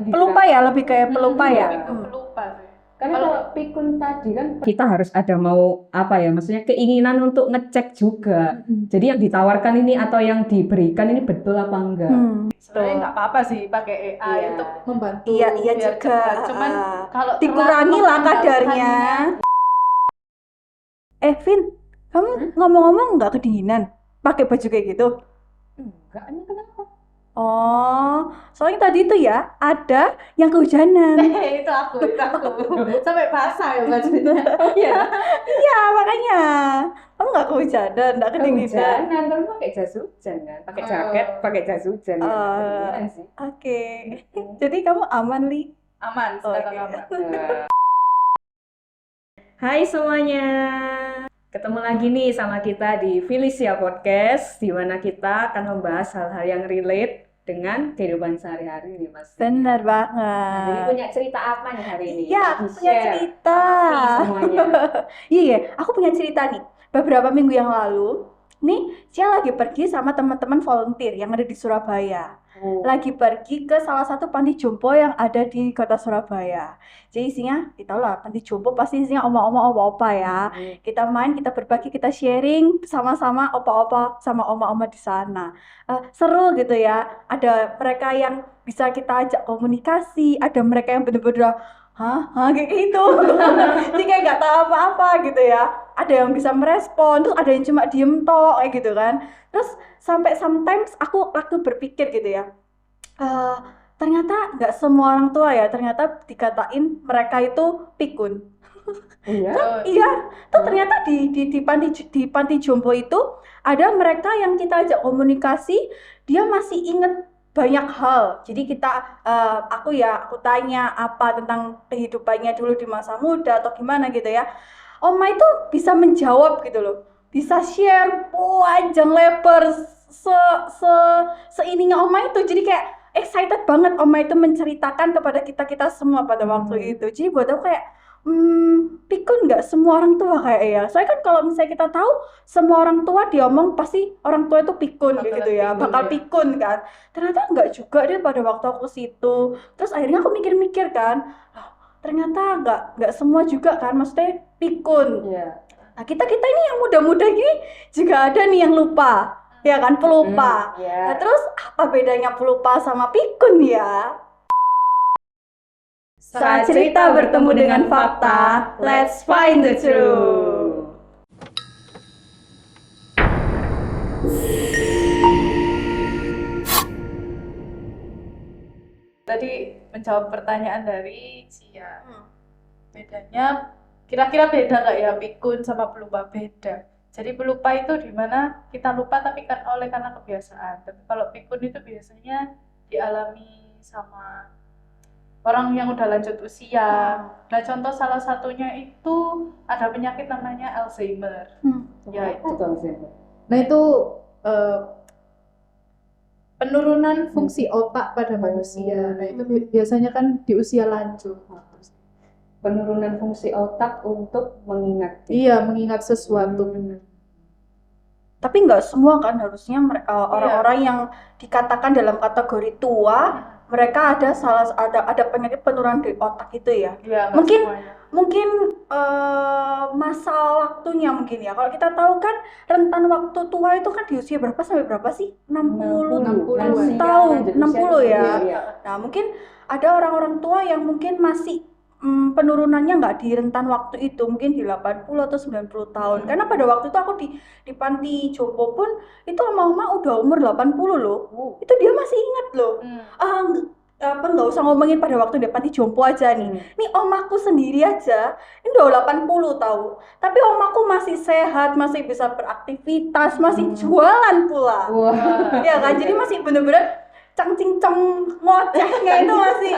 Pelupa ya, lebih kayak pelupa ya. Lebih ke pelupa sih. Karena kalau pikun tadi kan kita harus ada mau apa ya, maksudnya keinginan untuk ngecek juga. Jadi yang ditawarkan ini atau yang diberikan ini betul apa enggak? Sebenarnya nggak apa-apa sih pakai AI Iya. untuk membantu Iya biar juga. cepat. Cuman kalau Dikurangi lah kadarnya. Vin, kamu ngomong-ngomong nggak kedinginan? Pakai baju kayak gitu? Enggak, ini kenapa? Oh, soalnya tadi itu ya ada yang kehujanan. itu aku sampai basah ya bajunya. Iya. Iya, makanya kamu nggak kehujanan, nggak kedinginan. Kehujanan, kan pakai jas hujan kan, pakai jaket, pakai jas hujan ya. Kedinginan sih. Oke. Jadi kamu aman, Li? Aman, sekarang Oke. aman. Hai semuanya, ketemu lagi nih sama kita di Felicia Podcast, di mana kita akan membahas hal-hal yang relate dengan kehidupan sehari-hari nih Mas. Benar Jadi banget. punya cerita apa nih hari ini? Iya, aku punya Di-share cerita. sama Vi semuanya. Iya, aku punya cerita nih. Beberapa minggu yang lalu, nih Cia lagi pergi sama teman-teman volunteer yang ada di Surabaya. Lagi pergi ke salah satu panti jompo yang ada di kota Surabaya. Jadi isinya, kita tahu lah, panti jompo pasti isinya oma-oma, opa-opa ya. Kita main, kita berbagi, kita sharing sama-sama opa-opa sama oma-oma di sana. Seru gitu ya. Ada mereka yang bisa kita ajak komunikasi, ada mereka yang bener-bener hah kayak gitu. Jadi kayak nggak tahu apa-apa gitu ya. Ada yang bisa merespon, terus ada yang cuma diem tok kayak gitu kan. Terus sampai sometimes aku berpikir gitu ya, ternyata nggak semua orang tua ya ternyata dikatain mereka itu pikun. Iya. Iya, tuh ternyata di panti jompo itu ada mereka yang kita ajak komunikasi, dia masih inget banyak hal. Jadi aku tanya apa tentang kehidupannya dulu di masa muda atau gimana gitu ya. Oma itu bisa menjawab gitu loh, bisa share panjang lebar seininya Oma itu. Jadi kayak excited banget Oma itu menceritakan kepada kita semua pada waktu itu. Jadi buat aku kayak pikun nggak semua orang tua kayak ya. Soalnya kan kalau misalnya kita tahu semua orang tua diomong pasti orang tua itu pikun gitu ya, bakal pikun kan. Ternyata nggak juga deh pada waktu aku situ. Terus akhirnya aku mikir-mikir kan, ternyata nggak semua juga kan, maksudnya pikun. Iya. Nah kita ini yang muda-muda gini juga ada nih yang lupa, ya kan, pelupa. Iya. Nah terus apa bedanya pelupa sama pikun ya? Saat cerita bertemu dengan fakta, let's find the truth. Tadi menjawab pertanyaan dari Cia. Bedanya kira-kira beda nggak ya pikun sama pelupa? Beda. Jadi pelupa itu dimana kita lupa tapi kan karena kebiasaan. Tapi kalau pikun itu biasanya dialami sama orang yang udah lanjut usia. Nah contoh salah satunya itu ada penyakit namanya Alzheimer. Ya itu. Nah itu penurunan fungsi otak pada manusia. Nah itu biasanya kan di usia lanjut. Penurunan fungsi otak untuk mengingat. Iya, mengingat sesuatu. Tapi nggak semua kan, harusnya orang-orang yang dikatakan dalam kategori tua, mereka ada penyakit penurunan di otak itu ya. Iya, mungkin masa waktunya mungkin ya. Kalau kita tahu kan rentan waktu tua itu kan di usia berapa sampai berapa sih? 60 tahun, 60 ya. Nah, mungkin ada orang-orang tua yang mungkin masih penurunannya nggak di rentan waktu itu, mungkin di 80 atau 90 tahun. Karena pada waktu itu aku di panti jompo pun itu oma-oma udah umur 80 loh. Itu dia masih ingat loh. Nggak usah ngomongin pada waktu di panti jompo aja nih. Nih omaku sendiri aja ini udah 80 tahu. Tapi omaku masih sehat, masih bisa beraktivitas, masih jualan pula. Ya kan, jadi masih bener-bener cang-cing-cong ngocehnya itu masih.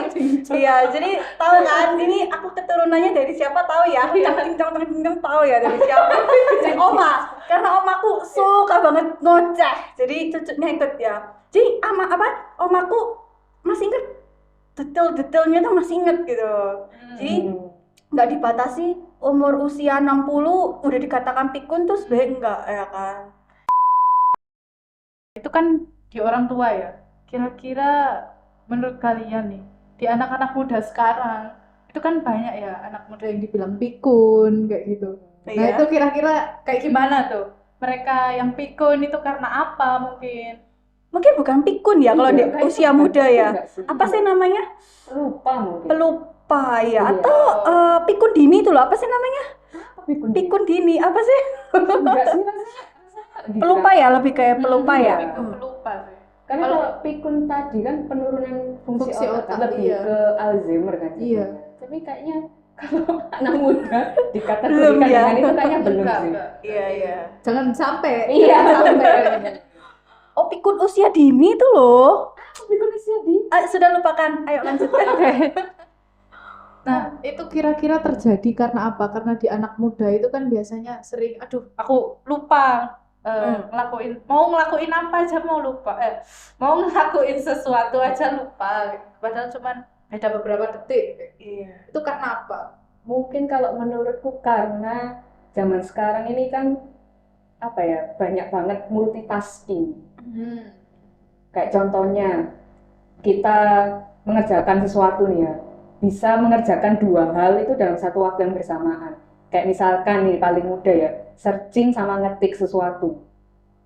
Iya, jadi tahu kan, ini aku keturunannya dari siapa tahu ya. Aku cang-cing-cong tahu ya dari siapa. Jadi oma, karena omaku suka banget ngoceh. Jadi cucunya ikut ya. Jadi omaku masih inget detail-detailnya tuh, masih inget gitu. Jadi nggak dibatasi umur usia 60 udah dikatakan pikun tuh sebenarnya enggak ya kan. Itu kan di orang tua ya. Kira-kira menurut kalian nih, di anak-anak muda sekarang itu kan banyak ya anak muda yang dibilang pikun kayak gitu. Nah Iya. itu kira-kira kayak gimana tuh? Mereka yang pikun itu karena apa mungkin? Mungkin bukan pikun ya kalau di Enggak, kayaknya usia bukan muda pikun ya. enggak sih? Apa sih namanya? Lupa mungkin. Pelupa ya Iya. atau pikun dini itu loh. Apa sih namanya? Pikun. Pikun dini apa sih? Enggak sih rasanya. Pelupa ya, lebih kayak pelupa ya. Pikun pelupa sih. Karena kalau pikun tadi kan penurunan fungsi Fungsi otak, otak, lebih iya. ke Alzheimer kan. Iya. Tapi kayaknya kalau anak muda Belum dikategorikan ya. dengan itu kayaknya belum Enggak, sih. enggak. Iya, iya. Jangan sampai. Iya. sampai. Oh, pikun usia dini tuh loh. Pikun usia dini. Sudah lupakan. Ayo lanjutkan. Nah, itu kira-kira terjadi karena apa? Karena di anak muda itu kan biasanya sering, aduh, aku lupa mau ngelakuin apa aja mau lupa, mau ngelakuin sesuatu aja lupa, padahal cuman beda beberapa detik. Iya. Itu karena apa? Mungkin kalau menurutku karena zaman sekarang ini kan apa ya, banyak banget multitasking. Kayak contohnya kita mengerjakan sesuatu nih ya, bisa mengerjakan dua hal itu dalam satu waktu yang bersamaan. Kayak misalkan nih paling mudah ya, searching sama ngetik sesuatu.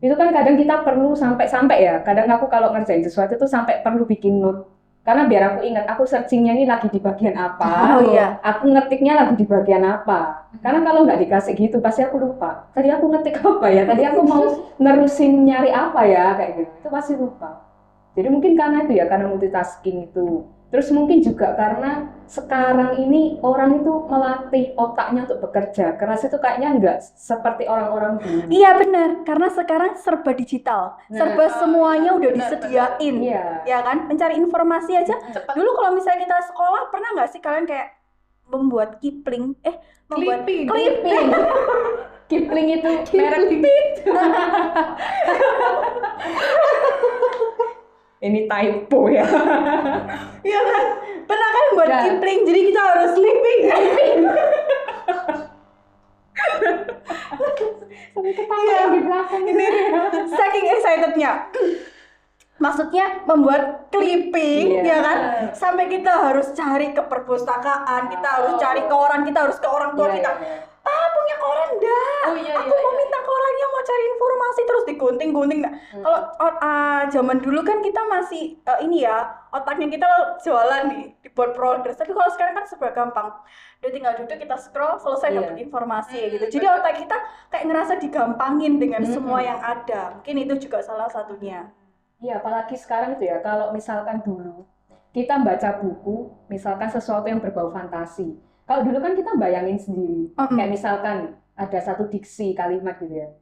Itu kan kadang kita perlu sampai ya, kadang aku kalau ngerjain sesuatu itu sampai perlu bikin note. Karena biar aku ingat, aku searchingnya ini lagi di bagian apa, Oh iya. aku ngetiknya lagi di bagian apa. Karena kalau nggak dikasih gitu, pasti aku lupa. Tadi aku ngetik apa ya, tadi aku mau nerusin nyari apa ya, kayak gitu. Itu pasti lupa. Jadi mungkin karena itu ya, karena multitasking itu. Terus mungkin juga karena sekarang ini orang itu melatih otaknya untuk bekerja keras, itu kayaknya nggak seperti orang-orang dulu. Iya benar, karena sekarang serba digital, serba semuanya udah benar, disediain, Iya. ya kan? Mencari informasi aja. Cepat. Dulu kalau misalnya kita sekolah, pernah nggak sih kalian kayak membuat kipling, membuat Clipping. Kipling itu Merek ini typo ya. Iya kan? Pernah kan buat Ya. kipling, jadi kita harus sleeping. Sampai ketawa Iya. yang di belakang Ini saking excitednya. Maksudnya membuat clipping, Iya. ya kan? Sampai kita harus cari ke perpustakaan, kita harus cari koran, kita harus ke orang tua Iya, kita. iya. Ah, punya koran enggak? Oh iya, Aku iya, mau iya. minta korannya, mau cari informasi terus digunting-gunting. Nah, kalau zaman dulu kan kita masih ini ya, otaknya kita jualan nih, dibuat progres. Tapi kalau sekarang kan serba gampang. Udah tinggal duduk, kita scroll, selesai Iya. dapat informasi gitu. Jadi otak kita kayak ngerasa digampangin dengan semua yang ada. Mungkin itu juga salah satunya. Iya, apalagi sekarang itu ya, kalau misalkan dulu kita baca buku, misalkan sesuatu yang berbau fantasi. Kalau dulu kan kita bayangin sendiri, kayak misalkan ada satu diksi kalimat gitu ya.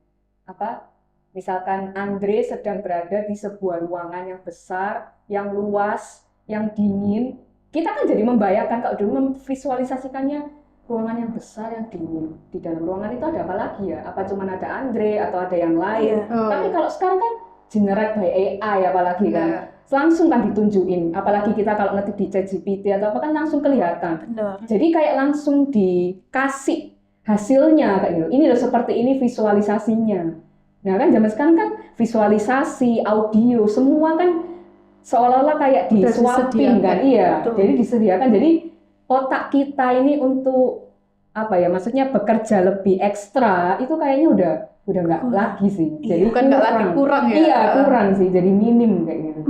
Apa? Misalkan Andre sedang berada di sebuah ruangan yang besar, yang luas, yang dingin. Kita kan jadi membayangkan, kalau dulu memvisualisasikannya ruangan yang besar, yang dingin. Di dalam ruangan itu ada apa lagi ya? Apa cuma ada Andre atau ada yang lain? Iya. Tapi kalau sekarang kan generate by AI apalagi kan, langsung kan ditunjukin. Apalagi kita kalau ngetik di ChatGPT atau apa kan langsung kelihatan. Benar. Jadi kayak langsung dikasih hasilnya kayak gitu. Ini loh seperti ini visualisasinya. Nah kan zaman sekarang kan visualisasi, audio, semua kan seolah-olah kayak Udah disuapin kan. disediakan. Iya. Betul. Jadi disediakan. Jadi otak kita ini untuk apa ya? Maksudnya bekerja lebih ekstra itu kayaknya udah nggak lagi sih. Jadi Bukan nggak lagi, kurang ya? Iya, kurang sih. Jadi minim kayak gitu.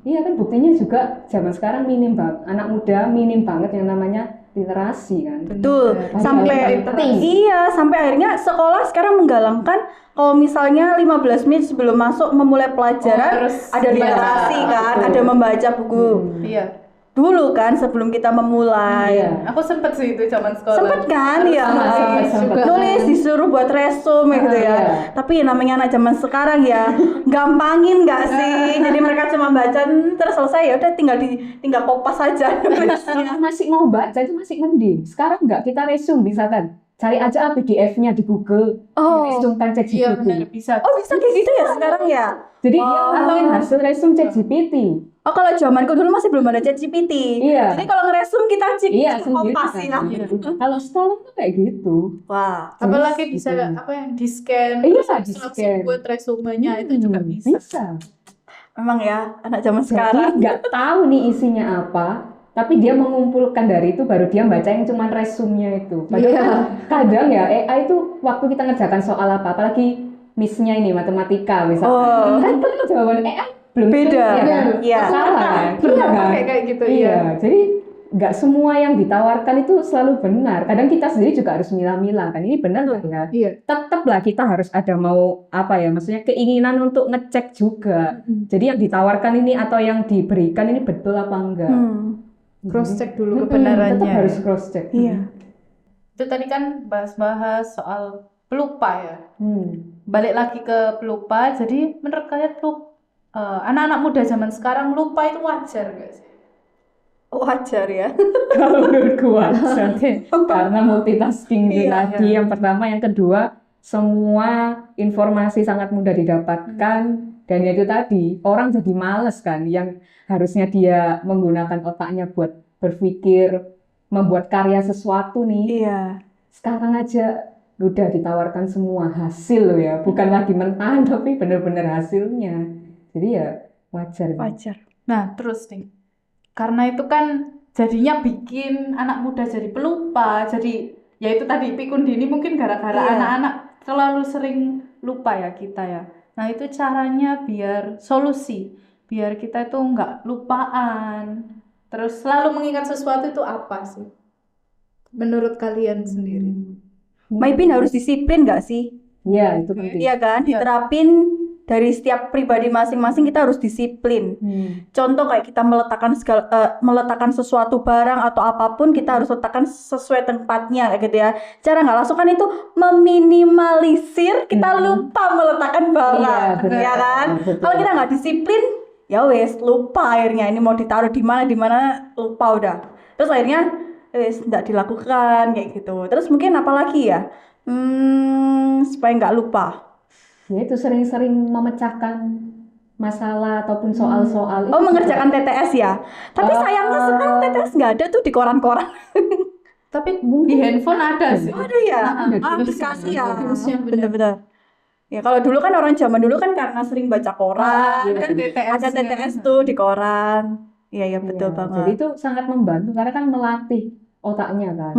Iya kan buktinya juga zaman sekarang minim banget. Anak muda minim banget yang namanya literasi kan. Betul. Padahal Sampai penting. iya, sampai akhirnya sekolah sekarang menggalangkan kalau misalnya 15 menit sebelum masuk memulai pelajaran harus ada literasi membaca. kan, Betul. ada membaca buku. Iya. Dulu kan sebelum kita memulai. Iya. Aku sempet sih itu zaman sekolah. Sempet kan Harus ya, nulis sempet. juga. nulis disuruh buat resume gitu ya. Iya. Tapi namanya anak zaman sekarang ya, gampangin nggak sih? Jadi mereka cuma baca terus selesai ya udah tinggal kopas aja. Kalau masih mau baca itu masih mending. Sekarang nggak, kita resume bisa kan. Cari aja PDF-nya di Google. Oh. Resumekan Iya benar ChatGPT. bisa. Oh bisa kayak gitu ya sekarang ya? Jadi Oh. dia ngelakuin hasil resume ChatGPT. Oh kalau zamanku dulu masih belum ada ChatGPT. Iya. Jadi kalau ngeresum kita cek Iya, sendiri kopas kan. ya. Iya. Kalau sekarang tuh kayak gitu. Wah. Apalagi bisa Gitu. apa yang di-scan, Iya, terus di-scan. langsung buat resumenya itu juga bisa. Memang ya anak zaman Jadi sekarang. nggak tahu nih isinya apa, tapi dia mengumpulkan dari itu baru dia baca yang cuman resume-nya itu. Padahal kadang ya AI itu waktu kita ngerjakan soal apa, apalagi miss-nya ini matematika misalnya, kan jawaban AI belum Beda. ya, salah kan? Iya kan? Kayak gitu Iya, jadi nggak semua yang ditawarkan itu selalu benar. Kadang kita sendiri juga harus milah-milah kan, ini benar nggak ya? Iya. Tetaplah kita harus ada mau apa ya, maksudnya keinginan untuk ngecek juga. Jadi yang ditawarkan ini atau yang diberikan ini betul apa enggak? Cross check dulu Tetap kebenarannya. harus cross check. Iya. Itu tadi kan bahas-bahas soal pelupa ya. Balik lagi ke pelupa. Jadi menurut kalian anak-anak muda zaman sekarang lupa itu wajar nggak sih? Wajar ya. Kalau menurutku wajar, karena multitasking itu Iya. tadi. Yang pertama, yang kedua, semua informasi sangat mudah didapatkan. Dan ya itu tadi, orang jadi males kan, yang harusnya dia menggunakan otaknya buat berpikir, membuat karya sesuatu nih. Iya. Sekarang aja udah ditawarkan semua hasil loh ya, bukan lagi mentahan tapi bener-bener hasilnya. Jadi ya wajar. Wajar. Nah, terus nih, karena itu kan jadinya bikin anak muda jadi pelupa, jadi ya itu tadi pikun dini mungkin gara-gara Iya. anak-anak terlalu sering lupa ya kita ya. Nah, itu caranya biar biar kita itu nggak lupaan, terus selalu mengingat sesuatu itu apa sih? Menurut kalian sendiri? Maipin harus disiplin nggak sih? Iya, itu penting. Iya kan? Iya. Diterapin dari setiap pribadi masing-masing, kita harus disiplin. Contoh kayak kita meletakkan sesuatu barang atau apapun, kita harus letakkan sesuai tempatnya kayak gitu ya. Cara nggak langsung kan itu meminimalisir kita lupa meletakkan barang, Iya, benar. ya kan? Betul. Kalau kita nggak disiplin, ya wes lupa akhirnya ini mau ditaruh di mana lupa udah. Terus akhirnya wes nggak dilakukan kayak gitu. Terus mungkin apa lagi ya? Supaya nggak lupa. Ya itu sering-sering memecahkan masalah ataupun soal-soal itu. Oh, mengerjakan TTS ya. Tapi sayangnya sekarang TTS nggak ada tuh di koran-koran. Tapi di handphone ada sih. Ada ya? Aplikasi ya. Bener-bener. Ya kalau dulu kan orang zaman dulu kan karena sering baca koran, kan ada TTS tuh di koran. Iya betul Iya, banget. Jadi itu sangat membantu karena kan melatih otaknya kan.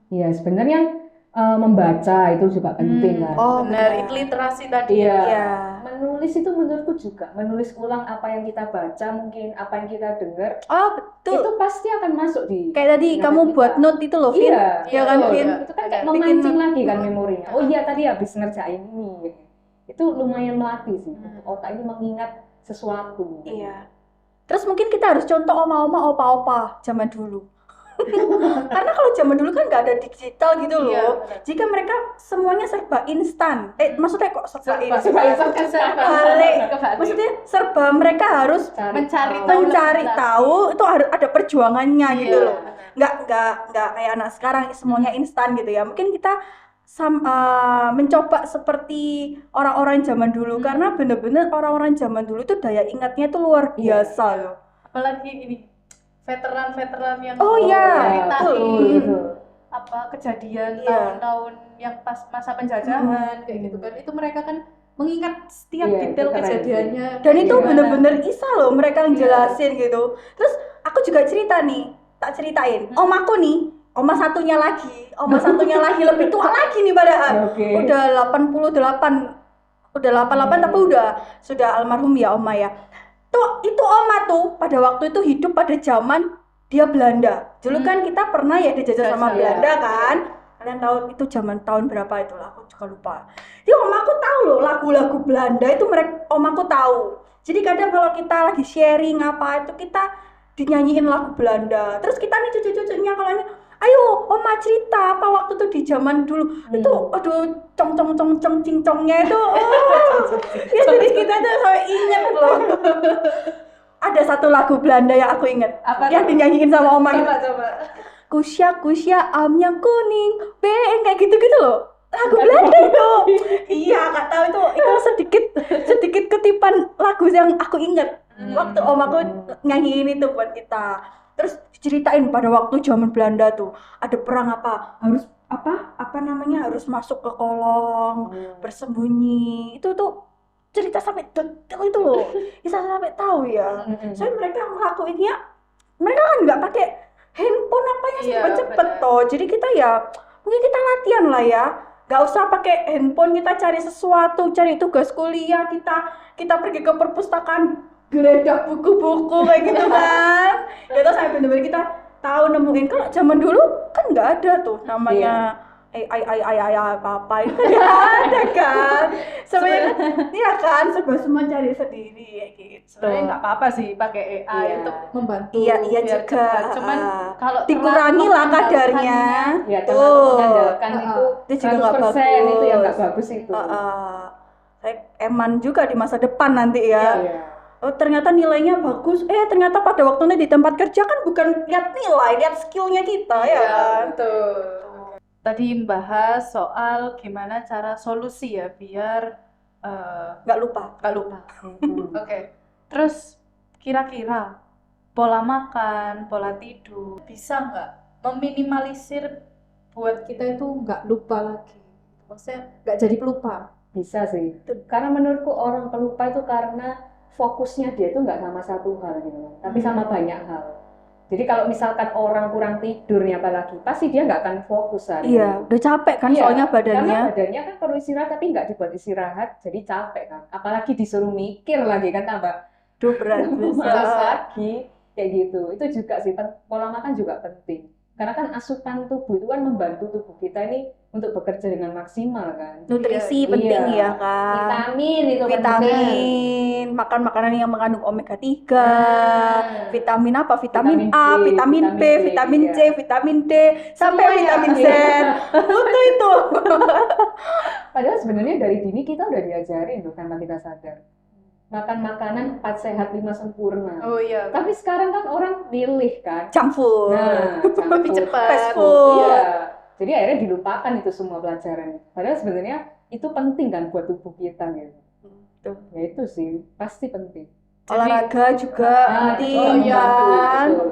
Iya, sebenarnya membaca itu juga penting kan. Oh, Benar, itu literasi tadi. Iya. Iya. Menulis itu menurutku juga menulis ulang apa yang kita baca, mungkin apa yang kita dengar, Oh, betul. itu pasti akan masuk di Kayak tadi ingatan kamu kita. buat note itu loh, Vin. Iya, Iya kan, betul, Vin? iya. itu kan kayak Bikin memancing note. lagi kan memorinya. Oh iya tadi habis ngerjain ini. Itu lumayan melatih sih. Otak ini mengingat sesuatu. Iya. Terus mungkin kita harus contoh oma-oma, opa-opa zaman dulu. Karena kalau zaman dulu kan nggak ada digital gitu loh. Iya, benar. Jika mereka semuanya serba instan. Maksudnya kok serba instan? Kebalik. Maksudnya serba mereka harus mencari tahu itu harus ada perjuangannya gitu loh. Nggak kayak anak sekarang semuanya instan gitu ya. Mungkin kita mencoba seperti orang-orang zaman dulu karena bener-bener orang-orang zaman dulu itu daya ingatnya itu luar biasa loh. Apalagi ini veteran-veteran yang Oh iya, ceritain betul. apa kejadian Iya. tahun-tahun yang pas masa penjajahan kayak gitu kan, itu mereka kan mengingat setiap Iya, detail itu keren kejadiannya Dan itu gimana. bener-bener bisa loh mereka ngejelasin gitu. Terus aku juga cerita nih, tak ceritain. Om aku nih, oma satunya lagi lebih tua lagi nih padahal. Oke. Udah 88 tapi sudah almarhum ya oma ya. Itu oma tuh pada waktu itu hidup pada zaman dia Belanda. Dulu kan kita pernah ya dijajah sama Iya. Belanda kan. Kalian tahu itu zaman tahun berapa itulah, aku juga lupa. Jadi omaku tahu loh lagu-lagu Belanda itu omaku tahu. Jadi kadang kalau kita lagi sharing apa itu kita dinyanyiin lagu Belanda. Terus kita nih cucu-cucunya kalau ini, ayo oma cerita apa waktu tuh di zaman dulu. Itu aduh cong cincongnya itu. Ya jadi kita tuh sampai inget loh. Ada satu lagu Belanda yang aku inget. Apa Yang tuh? dinyanyiin sama oma gitu. Coba. Kusya am yang kuning, kayak gitu-gitu loh. Lagu Belanda itu. Iya, nggak tahu itu sedikit ketipan lagu yang aku inget. Waktu om aku nyanyiin itu buat kita. Terus ceritain pada waktu zaman Belanda tuh ada perang harus harus masuk ke kolong, bersembunyi. Itu tuh cerita sampai detail itu loh. Bisa sampai tahu ya. Soalnya mereka ngelakuinnya mereka kan nggak pakai handphone apa yang Iya, cepet-cepet benar. toh. Jadi kita ya mungkin kita latihan lah ya. Nggak usah pakai handphone, kita cari sesuatu, cari tugas kuliah, kita pergi ke perpustakaan, geledah buku-buku kayak gitu kan. Kita sampai bener-bener kita tahu nemuin. Kalau zaman dulu kan nggak ada tuh namanya AI apa-apa itu kan nggak ada kan. Sebenarnya iya kan, semua cari sendiri kayak gitu. Sebenarnya nggak apa-apa sih pakai AI Iya. untuk membantu Iya biar juga. cepat. Cuman kalau dikurangi lah kadarnya. Ya, terlalu mengandalkan Heeh. itu Itu juga nggak 100% itu yang nggak bagus. bagus itu. Saya eman juga di masa depan nanti ya. Iya. Oh, ternyata nilainya bagus. Ternyata pada waktunya di tempat kerja kan bukan lihat nilai, lihat skillnya kita ya kan. betul. Tadi membahas soal gimana cara solusi ya biar Nggak lupa. nggak lupa. Mhm. Oke. Terus kira-kira pola makan, pola tidur bisa nggak meminimalisir buat kita itu nggak lupa lagi? Maksudnya nggak jadi pelupa. Bisa sih. Karena menurutku orang pelupa itu karena fokusnya dia itu nggak sama satu hal gitu kan, tapi sama banyak hal. Jadi kalau misalkan orang kurang tidur nih apalagi, pasti dia nggak akan fokus hari Iya, udah capek kan Iya, soalnya karena badannya. badannya kan perlu istirahat tapi nggak dibuat istirahat, jadi capek kan. Apalagi disuruh mikir lagi kan tambah Duh berat malas bisa. lagi kayak gitu. Itu juga sih pola makan juga penting. Karena kan asupan tubuh itu kan membantu tubuh kita ini untuk bekerja dengan maksimal kan. Nutrisi Iya. penting ya kan. Vitamin itu penting. Vitamin, makan makanan yang mengandung omega 3, Nah. vitamin apa? Vitamin Vitamin A, B, vitamin B, vitamin C, iya. vitamin D, sampai Semuanya. vitamin Z. Butuh itu. Padahal sebenarnya dari dini kita udah diajarin tuh tanpa kita sadar. Makan makanan 4 sehat 5 sempurna. Oh iya. Tapi sekarang kan orang pilih kan. Junk food. Nah, junk Lebih food, cepat. Fast food. Iya. Jadi akhirnya dilupakan itu semua pelajaran. Padahal sebenarnya itu penting kan buat tubuh kita gitu. Tuh. Ya itu sih pasti penting. Olahraga juga penting oh iya, kan. betul.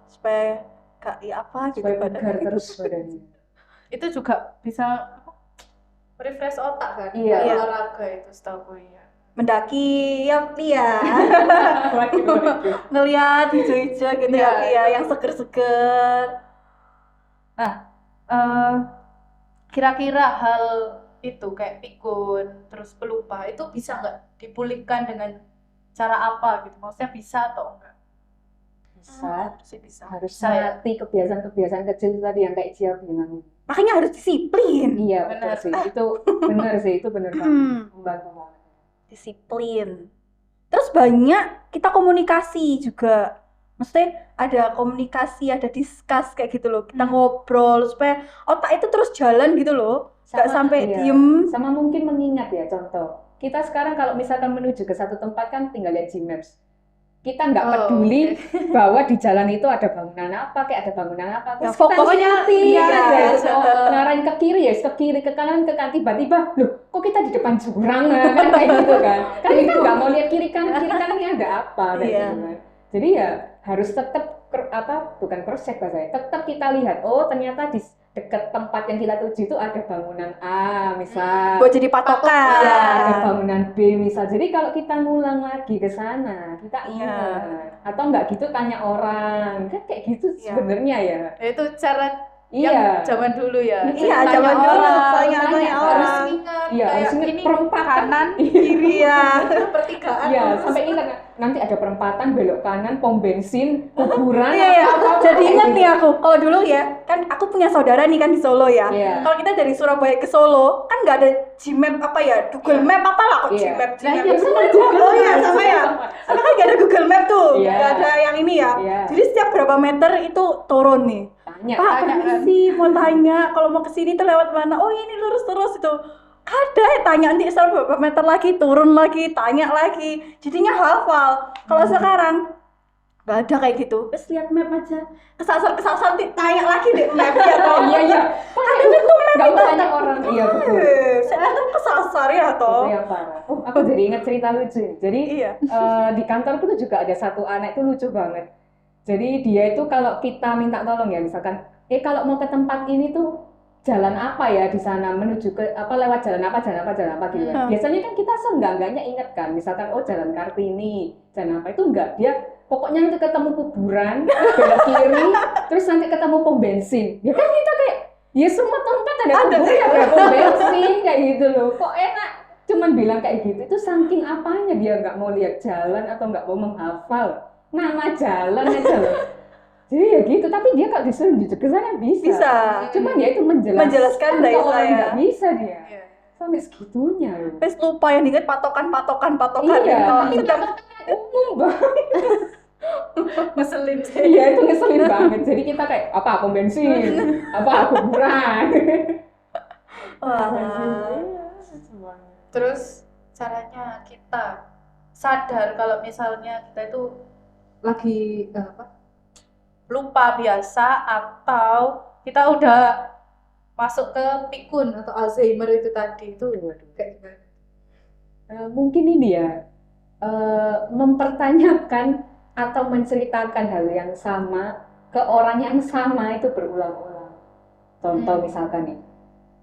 Supaya gak apa gitu Supaya badannya bugar gitu. terus badannya. Itu juga bisa refresh otak kan? Iya. Olahraga itu setahu gue ya. Mendaki ya lihat Waduh. ngelihat hijau-hijau gitu Iya, ya itu. yang seger-seger. Kira-kira hal itu kayak pikun, terus pelupa itu bisa nggak dipulihkan dengan cara apa gitu? Maksudnya bisa atau enggak? Bisa. Sih bisa. Harus Bisa ya? melatih kebiasaan-kebiasaan kecil tadi yang kayak Cia bilang. Makanya harus disiplin. Iya Benar. betul sih. Itu benar sih, itu benar banget. Membantu banget. Disiplin. Terus banyak kita komunikasi juga. Maksudnya ada komunikasi, ada discuss kayak gitu loh. Kita ngobrol supaya otak itu terus jalan gitu loh. Nggak sampai iya. diem. Sama mungkin mengingat ya, contoh. Kita sekarang kalau misalkan menuju ke satu tempat kan tinggal lihat Gmaps. Kita nggak Oh, peduli bahwa di jalan itu ada bangunan apa, kayak ada bangunan apa. Ya, Terus pokoknya iya, iya, ngarahin ke kiri ya, ke kiri, ke kanan, tiba-tiba, loh, kok kita di depan jurang kan kayak gitu kan? Kan kita nggak mau lihat kiri kanan ini ada apa kayak Iya. gitu kan? Jadi ya harus tetap bukan cross check bahasanya, tetap kita lihat, oh ternyata di dekat tempat yang kita tuju itu ada bangunan A misal. Buat jadi patokan. Ya, ada bangunan B misal. Jadi kalau kita ngulang lagi ke sana, kita Iya. ingat. Atau enggak gitu tanya orang. Kan kayak gitu Iya. sebenarnya ya. Itu cara Iya. yang zaman dulu ya. Iya, Tanya zaman dulu. orang, Tanya tanya harus orang. ingat Iya, kayak harus ingat ini perempatan. kanan, Kiri ya. pertigaan. Iya, terus. sampai ingat nanti ada perempatan belok kanan, pom bensin, kuburan. Iya, iya. Jadi ingat nih aku, kalau dulu ya, kan aku punya saudara nih kan di Solo ya. Iya. Kalau kita dari Surabaya ke Solo, kan nggak ada Gmap apa ya, Google Map apa lah kok Iya. Gmap. Nah, iya, sama Google. Oh iya, sama ya. Sama kan nggak ada Google Map tuh, Iya. nggak ada yang ini ya. Iya. Jadi setiap berapa meter itu turun nih. Tanya. Pak, tanya, permisi, mau tanya, kalau mau kesini tuh lewat mana? Oh ini lurus terus itu. Ada ya, tanya nanti setelah beberapa meter lagi, turun lagi, tanya lagi. Jadinya hafal. Kalau sekarang nggak ada kayak gitu. Terus lihat map aja. Kesasar tanya lagi deh mapnya. Iya, iya. Ada itu map Enggak itu. tanya orang. Iya, betul. Saya tuh kesasar ya toh. Itu yang parah. Oh, aku jadi ingat cerita lucu. Jadi Iya. di kantorku tuh juga ada satu anak itu lucu banget. Jadi dia itu kalau kita minta tolong ya, misalkan, kalau mau ke tempat ini tuh jalan apa ya di sana, menuju ke lewat jalan apa gitu kan. Biasanya kan kita seenggak-enggaknya inget kan, misalkan jalan Kartini, jalan apa itu enggak, dia pokoknya itu ketemu kuburan, belok kiri, terus nanti ketemu pom bensin. Ya kan kita kayak, ya semua tempat ada kuburan, ada pom bensin kayak gitu loh. Kok enak? Cuman bilang kayak gitu, itu saking apanya dia nggak mau lihat jalan atau nggak mau menghafal nama jalan aja loh. Jadi ya gitu, tapi dia kalau disuruh ke sana bisa. Cuman dia itu menjelaskan dari orang saya. nggak bisa dia. Sampai segitunya loh. Terus lupa yang diinget patokan. Iya, umum banget. Ngeselin sih. Iya, itu ngeselin banget. Jadi kita kayak, apa pom bensin, apa kuburan. Terus caranya kita sadar kalau misalnya kita itu lagi lupa biasa atau kita udah masuk ke pikun atau Alzheimer itu tadi itu kayak gimana? Mungkin ini ya, mempertanyakan atau menceritakan hal yang sama ke orang yang sama itu berulang-ulang. Contoh misalkan nih,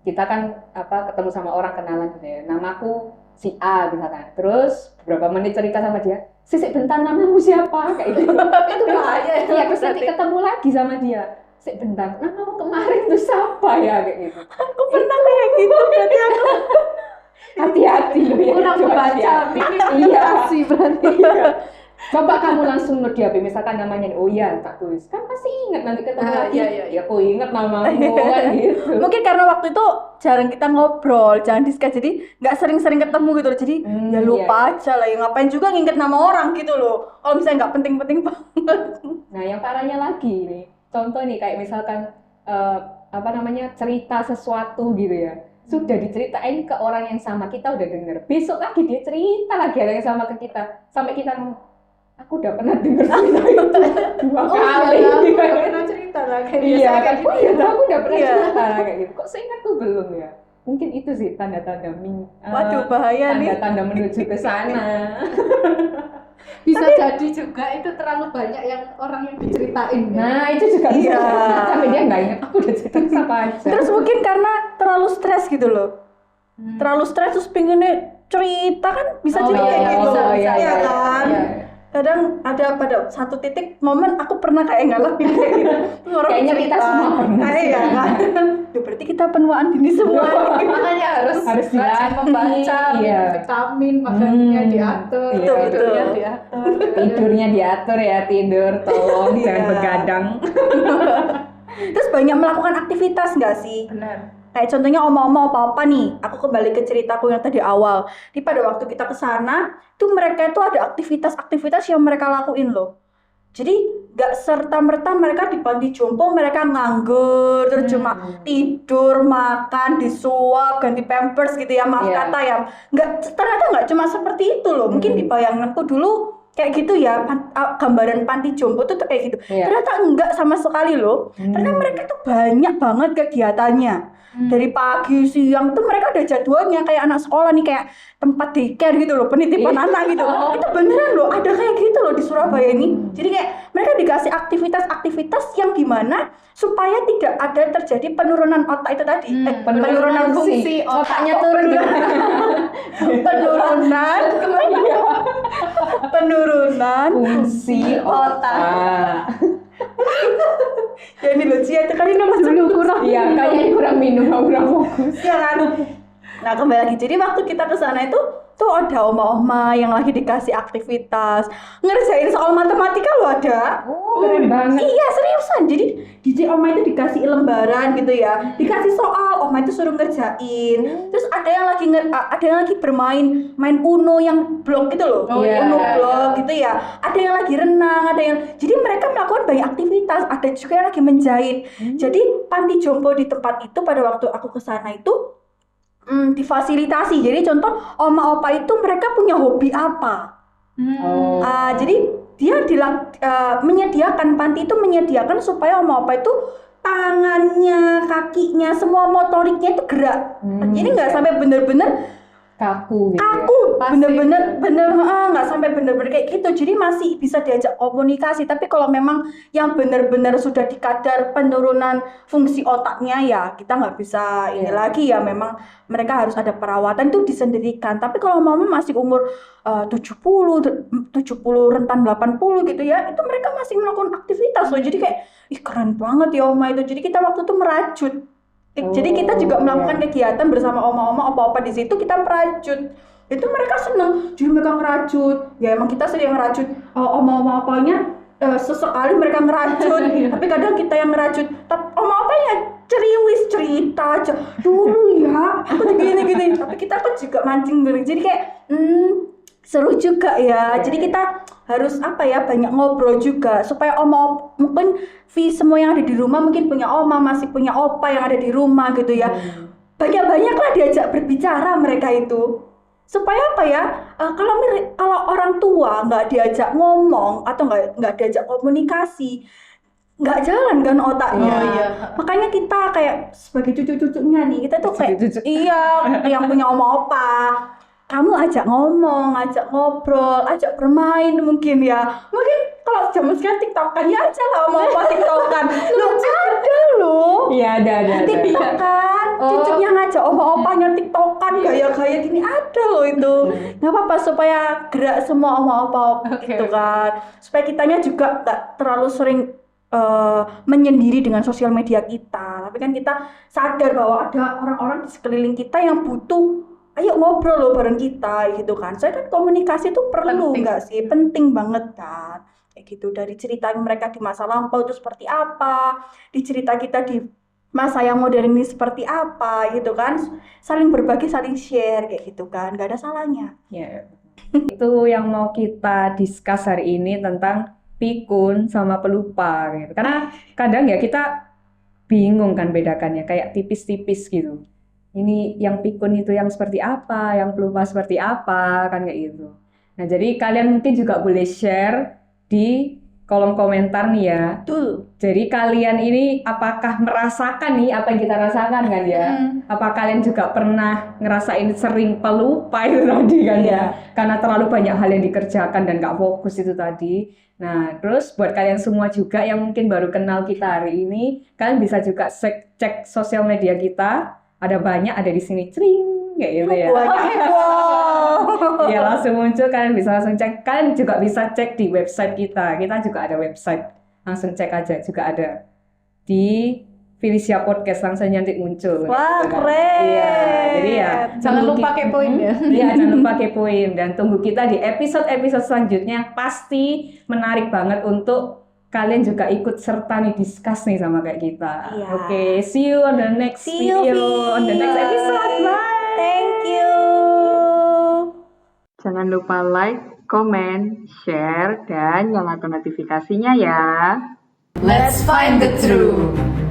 kita kan ketemu sama orang kenalan gitu ya, namaku si A misalkan, terus beberapa menit cerita sama dia, sisik bentar namamu siapa kayak gitu. Itu bahaya ya. Iya, terus nanti ketemu lagi sama dia, sik bentar namamu kemarin tuh siapa ya kayak gitu. Aku pernah kayak gitu, berarti aku Hati-hati loh ya. kurang membaca Iya. Berarti. Coba kamu langsung note di HP, misalkan namanya, oh iya tak tulis, kan pasti ingat nanti ketemu lagi. Iya. Ya aku ingat namamu kan gitu. mungkin karena waktu itu jarang kita ngobrol, jangan diskat, jadi nggak sering-sering ketemu gitu loh. Jadi ya lupa aja lah, ya ngapain juga nginget nama orang gitu loh. Kalau misalnya nggak penting-penting banget. Nah yang parahnya lagi nih, contoh nih kayak misalkan cerita sesuatu gitu ya, sudah diceritain ke orang yang sama, kita udah denger, besok lagi dia cerita lagi hal yang sama ke kita, sampai kita aku udah pernah denger cerita itu 2 kali. Aku udah pernah cerita lah kayak Iya kan, gitu. aku udah pernah cerita kayak gitu. Kok seingatku belum ya? Mungkin itu sih tanda-tanda Waduh, bahaya nih. tanda-tanda menuju ke sana. Bisa jadi juga itu terlalu banyak yang orang yang diceritain. Nah itu juga bisa. Iya. Sampai dia nggak ingat aku udah cerita sama aja. Terus mungkin karena terlalu stres gitu loh. Terlalu stres terus pengennya cerita kan bisa juga kayak gitu. Iya kan? Kadang ada pada satu titik momen aku pernah kayak ngalamin kayak gitu. Orang Kayaknya kita cerita. semua pernah sih. Iya kan? Duh, berarti kita penuaan dini semua. Makanya harus dilatih. rajin membaca, Iya. vitamin, makannya diatur, Betul. tidurnya diatur. Tidurnya diatur ya, tidur tolong jangan begadang. Terus banyak melakukan aktivitas nggak sih? Benar. Kayak contohnya oma-oma apa nih, aku kembali ke ceritaku yang tadi awal. Di pada waktu kita ke sana, tuh mereka itu ada aktivitas-aktivitas yang mereka lakuin loh. Jadi nggak serta-merta mereka di panti jompo mereka nganggur, terus cuma tidur, makan, disuap, ganti pampers gitu ya, maaf kata ya. Ternyata nggak cuma seperti itu loh. Mungkin di bayanganku dulu kayak gitu ya, gambaran panti jompo tuh kayak gitu. Ternyata enggak sama sekali loh. Karena mereka tuh banyak banget kegiatannya. Dari pagi, siang tuh mereka ada jadwalnya kayak anak sekolah nih, kayak tempat daycare gitu loh, penitipan anak gitu. Itu beneran loh, ada kayak gitu loh di Surabaya ini. Jadi kayak mereka dikasih aktivitas-aktivitas yang dimana supaya tidak ada terjadi penurunan otak itu tadi. Penurunan fungsi otaknya turun gitu. Penurunan fungsi otak. Ya ini loh Cia, kali nama dulu kurang. Iya, kayaknya kurang minum, kurang fokus. Ya kan? Nah kembali lagi, jadi waktu kita ke sana itu tuh ada oma-oma yang lagi dikasih aktivitas ngerjain soal matematika loh ada. Keren banget. Iya seriusan, jadi DJ oma itu dikasih lembaran gitu ya, dikasih soal, oma itu suruh ngerjain. Terus ada yang lagi main Uno yang blok gitu loh, Uno blok gitu ya. Ada yang lagi renang, jadi mereka melakukan banyak aktivitas. Ada juga yang lagi menjahit. Jadi panti jompo di tempat itu pada waktu aku ke sana itu difasilitasi. Jadi contoh oma opa itu mereka punya hobi apa. Jadi dia menyediakan, panti itu menyediakan supaya oma opa itu tangannya, kakinya, semua motoriknya itu gerak. Jadi nggak sampai bener-bener kaku gitu ya. Kaku, Pasif. bener-bener nggak sampai bener-bener kayak gitu, jadi masih bisa diajak komunikasi. Tapi kalau memang yang bener-bener sudah di kadar penurunan fungsi otaknya, ya kita nggak bisa ini Iya. lagi ya, memang mereka harus ada perawatan itu disendirikan. Tapi kalau mama masih umur 70 rentan 80 gitu ya, itu mereka masih melakukan aktivitas loh. Jadi kayak ih keren banget ya oma itu. Jadi kita waktu itu merajut. Jadi kita juga melakukan kegiatan bersama oma-oma, opa-opa di situ, kita merajut. Itu mereka seneng, jadi mereka ngerajut. Ya emang kita sering ngerajut oma-oma opanya, sesekali mereka ngerajut. Tapi kadang kita yang ngerajut. Tapi oma-opanya ceriwis cerita aja. Dulu ya, aku gini-gini. Tapi kita kan juga mancing dulu. Jadi kayak seru juga ya. Jadi kita harus banyak ngobrol juga supaya oma mungkin semua yang ada di rumah mungkin punya oma, masih punya opa yang ada di rumah gitu ya. Banyak-banyaklah diajak berbicara mereka itu. Supaya kalau orang tua nggak diajak ngomong atau nggak diajak komunikasi, nggak jalan kan otaknya. Oh, iya. Makanya kita kayak sebagai cucu-cucunya nih, kita tuh kayak Cucu-cucu. iya yang punya oma opa, kamu ajak ngomong, ajak ngobrol, ajak bermain mungkin ya. Mungkin kalau zaman sekarang tiktokan ya aja lah oma opa tiktokan. Loh ada loh Iya, ada. tiktokan, cucunya ngajak oma-opanya tiktokan, gaya-gaya gini ada loh itu. Nggak apa-apa supaya gerak semua oma-opa gitu kan. Supaya kitanya juga nggak terlalu sering menyendiri dengan sosial media kita. Tapi kan kita sadar bahwa ada orang-orang di sekeliling kita yang butuh, ayo ngobrol loh bareng kita gitu kan. Soalnya kan komunikasi itu perlu Penting. nggak sih? Penting banget kan. Kayak gitu, dari cerita mereka di masa lampau itu seperti apa, di cerita kita di masa yang modern ini seperti apa gitu kan. Saling berbagi, saling share kayak gitu kan. Nggak ada salahnya. Ya, itu yang mau kita discuss hari ini tentang pikun sama pelupa gitu. Karena kadang ya kita bingung kan bedakannya, kayak tipis-tipis gitu. Ini yang pikun itu yang seperti apa, yang pelupa seperti apa, kan kayak gitu. Nah, jadi kalian mungkin juga boleh share di kolom komentar nih ya. Betul. Jadi kalian ini apakah merasakan nih apa yang kita rasakan kan ya? Apa kalian juga pernah ngerasain sering pelupa itu tadi kan ya? Karena terlalu banyak hal yang dikerjakan dan gak fokus itu tadi. Nah, terus buat kalian semua juga yang mungkin baru kenal kita hari ini, kalian bisa juga cek sosial media kita. Ada banyak, ada di sini, cring, kayak gitu ya. Wow. Ya langsung muncul, kalian bisa langsung cek. Kalian juga bisa cek di website kita. Kita juga ada website. Langsung cek aja, juga ada di Felicia Podcast, langsung nyantik muncul. Wah, gitu kan. keren. Iya, jadi ya Jangan tunggu lupa kepoin ya. Iya, jangan lupa kepoin dan tunggu kita di episode-episode selanjutnya yang pasti menarik banget untuk kalian juga ikut serta nih discuss nih sama kayak kita. Iya. Oke, see you on the next See you, video, on the next Vi. episode. Bye. Thank you. Jangan lupa like, komen, share, dan nyalakan notifikasinya ya. Let's find the truth.